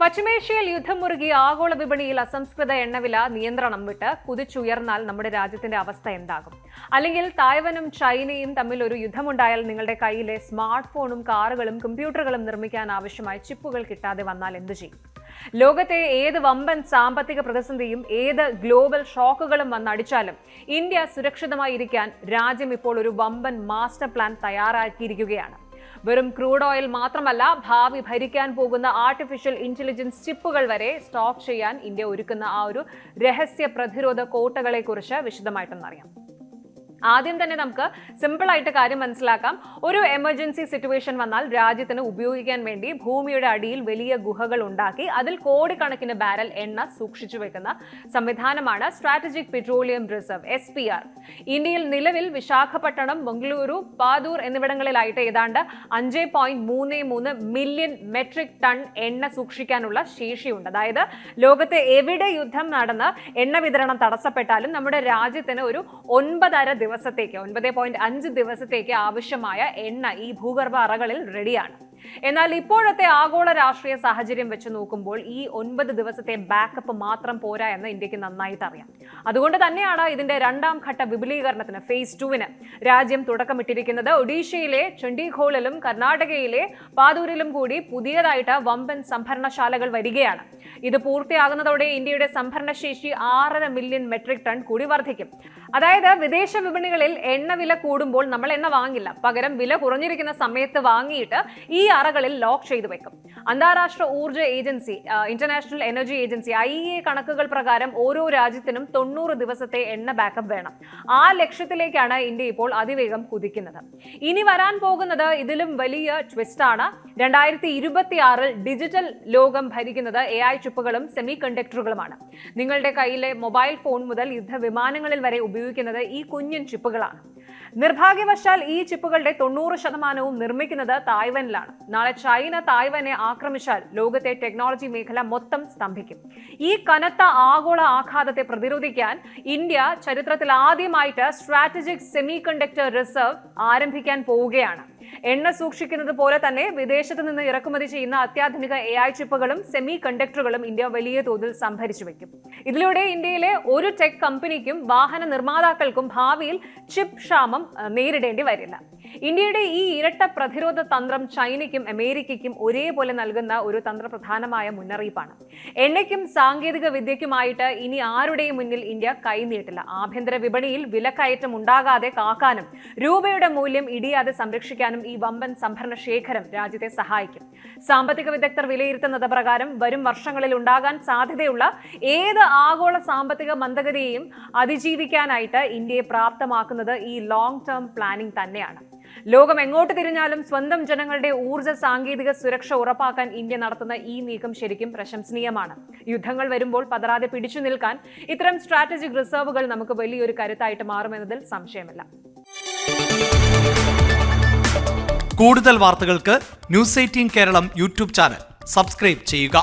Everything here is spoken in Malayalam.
പശ്ചിമേഷ്യയിൽ യുദ്ധം മുറുകി ആഗോള വിപണിയിൽ അസംസ്കൃത എണ്ണവില നിയന്ത്രണം വിട്ട് കുതിച്ചുയർന്നാൽ നമ്മുടെ രാജ്യത്തിന്റെ അവസ്ഥ എന്താകും? അല്ലെങ്കിൽ തായ്വാനും ചൈനയും തമ്മിൽ ഒരു യുദ്ധമുണ്ടായാൽ നിങ്ങളുടെ കയ്യിലെ സ്മാർട്ട് ഫോണും കാറുകളും കമ്പ്യൂട്ടറുകളും നിർമ്മിക്കാൻ ആവശ്യമായ ചിപ്പുകൾ കിട്ടാതെ വന്നാൽ എന്തു ചെയ്യും? ലോകത്തെ ഏത് വമ്പൻ സാമ്പത്തിക പ്രതിസന്ധിയും ഏത് ഗ്ലോബൽ ഷോക്കുകളും വന്നടിച്ചാലും ഇന്ത്യ സുരക്ഷിതമായിരിക്കാൻ രാജ്യം ഇപ്പോൾ ഒരു വമ്പൻ മാസ്റ്റർ പ്ലാൻ തയ്യാറാക്കിയിരിക്കുകയാണ്. വെറും ക്രൂഡ് ഓയിൽ മാത്രമല്ല, ഭാവി ഭരിക്കാൻ പോകുന്ന ആർട്ടിഫിഷ്യൽ ഇന്റലിജൻസ് ചിപ്പുകൾ വരെ സ്റ്റോക്ക് ചെയ്യാൻ ഇന്ത്യ ഒരുക്കുന്ന ആ ഒരു രഹസ്യ പ്രതിരോധ കോട്ടകളെ കുറിച്ച് വിശദമായിട്ടൊന്നറിയാം. ആദ്യം തന്നെ നമുക്ക് സിമ്പിൾ ആയിട്ട് കാര്യം മനസ്സിലാക്കാം. ഒരു എമർജൻസി സിറ്റുവേഷൻ വന്നാൽ രാജ്യത്തിന് ഉപയോഗിക്കാൻ വേണ്ടി ഭൂമിയുടെ അടിയിൽ വലിയ ഗുഹകൾ ഉണ്ടാക്കി അതിൽ കോടിക്കണക്കിന് ബാരൽ എണ്ണ സൂക്ഷിച്ചു വെക്കുന്ന സംവിധാനമാണ് സ്ട്രാറ്റജിക് പെട്രോളിയം റിസർവ് (SPR). ഇന്ത്യയിൽ നിലവിൽ വിശാഖപട്ടണം, ബംഗളൂരു, പാദൂർ എന്നിവിടങ്ങളിലായിട്ട് ഏതാണ്ട് 5.33 മില്യൺ മെട്രിക് ടൺ എണ്ണ സൂക്ഷിക്കാനുള്ള ശേഷിയുണ്ട്. അതായത് ലോകത്തെ എവിടെ യുദ്ധം നടന്ന് എണ്ണ വിതരണം തടസ്സപ്പെട്ടാലും നമ്മുടെ രാജ്യത്തിന് ഒരു 9.5 ദിവസത്തേക്ക് ആവശ്യമായ എണ്ണ ഈ ഭൂഗർഭ അറകളിൽ റെഡിയാണ്. എന്നാൽ ഇപ്പോഴത്തെ ആഗോള രാഷ്ട്രീയ സാഹചര്യം വെച്ച് നോക്കുമ്പോൾ ഈ 9 ദിവസത്തെ ബാക്കപ്പ് മാത്രം പോരാ എന്ന് ഇന്ത്യക്ക് നന്നായിട്ട് അറിയാം. അതുകൊണ്ട് തന്നെയാണ് ഇതിന്റെ രണ്ടാം ഘട്ട വിപുലീകരണത്തിന് ഫേസ് 2 രാജ്യം തുടക്കമിട്ടിരിക്കുന്നത്. ഒഡീഷയിലെ ചണ്ഡീഗഡിലും കർണാടകയിലെ പാദൂരിലും കൂടി പുതിയതായിട്ട് വമ്പൻ സംഭരണശാലകൾ വരികയാണ്. ഇത് പൂർത്തിയാകുന്നതോടെ ഇന്ത്യയുടെ സംഭരണശേഷി 6.5 മില്യൺ മെട്രിക് ടൺ കൂടി വർദ്ധിക്കും. അതായത് വിദേശ വിപണികളിൽ എണ്ണ വില കൂടുമ്പോൾ നമ്മൾ എണ്ണ വാങ്ങില്ല, പകരം വില കുറഞ്ഞിരിക്കുന്ന സമയത്ത് വാങ്ങിയിട്ട് ഈ അറകളിൽ ലോക്ക് ചെയ്തു വെക്കും. അന്താരാഷ്ട്ര ഊർജ്ജ agency international energy agency IEA കണക്കുകൾ പ്രകാരം ഓരോ രാജ്യത്തിനും 90 ദിവസത്തെ എണ്ണ ബാക്കപ്പ് വേണം. ആ ലക്ഷ്യത്തിലേക്കാണ് ഇന്ത്യ ഇപ്പോൾ അതിവേഗം കുതിക്കുന്നത്. ഇനി വരാൻ പോകുന്നത് ഇതിലും വലിയ ട്വിസ്റ്റ് ആണ്. 2026 ഡിജിറ്റൽ ലോകം ഭരിക്കുന്നത് AI ചിപ്പുകളും സെമി കണ്ടക്ടറുകളുമാണ്. നിങ്ങളുടെ കയ്യിലെ മൊബൈൽ ഫോൺ മുതൽ യുദ്ധവിമാനങ്ങളിൽ വരെ ഉപയോഗിക്കുന്നത് ഈ കുഞ്ഞൻ ചിപ്പുകളാണ്. നിർഭാഗ്യവശാൽ ഈ ചിപ്പുകളുടെ 90% നിർമ്മിക്കുന്നത് തായ്വാനിലാണ്. നാളെ ചൈന തായ്വാനെ ആക്രമിച്ചാൽ ലോകത്തെ ടെക്നോളജി മേഖല മൊത്തം സ്തംഭിക്കും. ഈ കനത്ത ആഗോള ആഘാതത്തെ പ്രതിരോധിക്കാൻ ഇന്ത്യ ചരിത്രത്തിൽ ആദ്യമായിട്ട് സ്ട്രാറ്റജിക് സെമി കണ്ടക്ടർ റിസർവ് ആരംഭിക്കാൻ പോവുകയാണ്. എണ്ണ സൂക്ഷിക്കുന്നത് പോലെ തന്നെ വിദേശത്ത് നിന്ന് ഇറക്കുമതി ചെയ്യുന്ന അത്യാധുനിക AI ചിപ്പുകളും സെമി കണ്ടക്ടറുകളും ഇന്ത്യ വലിയ തോതിൽ സംഭരിച്ചു വെക്കും. ഇതിലൂടെ ഇന്ത്യയിലെ ഒരു ടെക് കമ്പനിക്കും വാഹന നിർമ്മാതാക്കൾക്കും ഭാവിയിൽ ചിപ്പ് ക്ഷാമം നേരിടേണ്ടി വരില്ല. ഇന്ത്യയുടെ ഈ ഇരട്ട പ്രതിരോധ തന്ത്രം ചൈനയ്ക്കും അമേരിക്കയ്ക്കും ഒരേപോലെ നൽകുന്ന ഒരു തന്ത്രപ്രധാനമായ മുന്നറിയിപ്പാണ്. എണ്ണയ്ക്കും സാങ്കേതിക വിദ്യയ്ക്കുമായിട്ട് ഇനി ആരുടെയും മുന്നിൽ ഇന്ത്യ കൈനീട്ടില്ല. ആഭ്യന്തര വിപണിയിൽ വിലക്കയറ്റം ഉണ്ടാകാതെ കാക്കാനും രൂപയുടെ മൂല്യം ഇടിയാതെ സംരക്ഷിക്കാനും ഈ വമ്പൻ സംഭരണ ശേഖരം രാജ്യത്തെ സഹായിക്കും. സാമ്പത്തിക വിദഗ്ധർ വിലയിരുത്തുന്നത് പ്രകാരം വരും വർഷങ്ങളിൽ ഉണ്ടാകാൻ സാധ്യതയുള്ള ഏത് ആഗോള സാമ്പത്തിക മന്ദഗതിയെയും അതിജീവിക്കാനായിട്ട് ഇന്ത്യയെ പ്രാപ്തമാക്കുന്നത് ഈ ലോങ് ടേം പ്ലാനിംഗ് തന്നെയാണ്. ലോകം എങ്ങോട്ട് തിരിഞ്ഞാലും സ്വന്തം ജനങ്ങളുടെ ഊർജ്ജ സാങ്കേതിക സുരക്ഷ ഉറപ്പാക്കാൻ ഇന്ത്യ നടത്തുന്ന ഈ നീക്കം ശരിക്കും പ്രശംസനീയമാണ്. യുദ്ധങ്ങൾ വരുമ്പോൾ പതറാതെ പിടിച്ചു നിൽക്കാൻ ഇത്തരം സ്ട്രാറ്റജിക് റിസർവുകൾ നമുക്ക് വലിയൊരു കരുത്തായിട്ട് മാറുമെന്നതിൽ സംശയമില്ല. കൂടുതൽ വാർത്തകൾക്ക് News 18 Keralam YouTube channel subscribe ചെയ്യുക.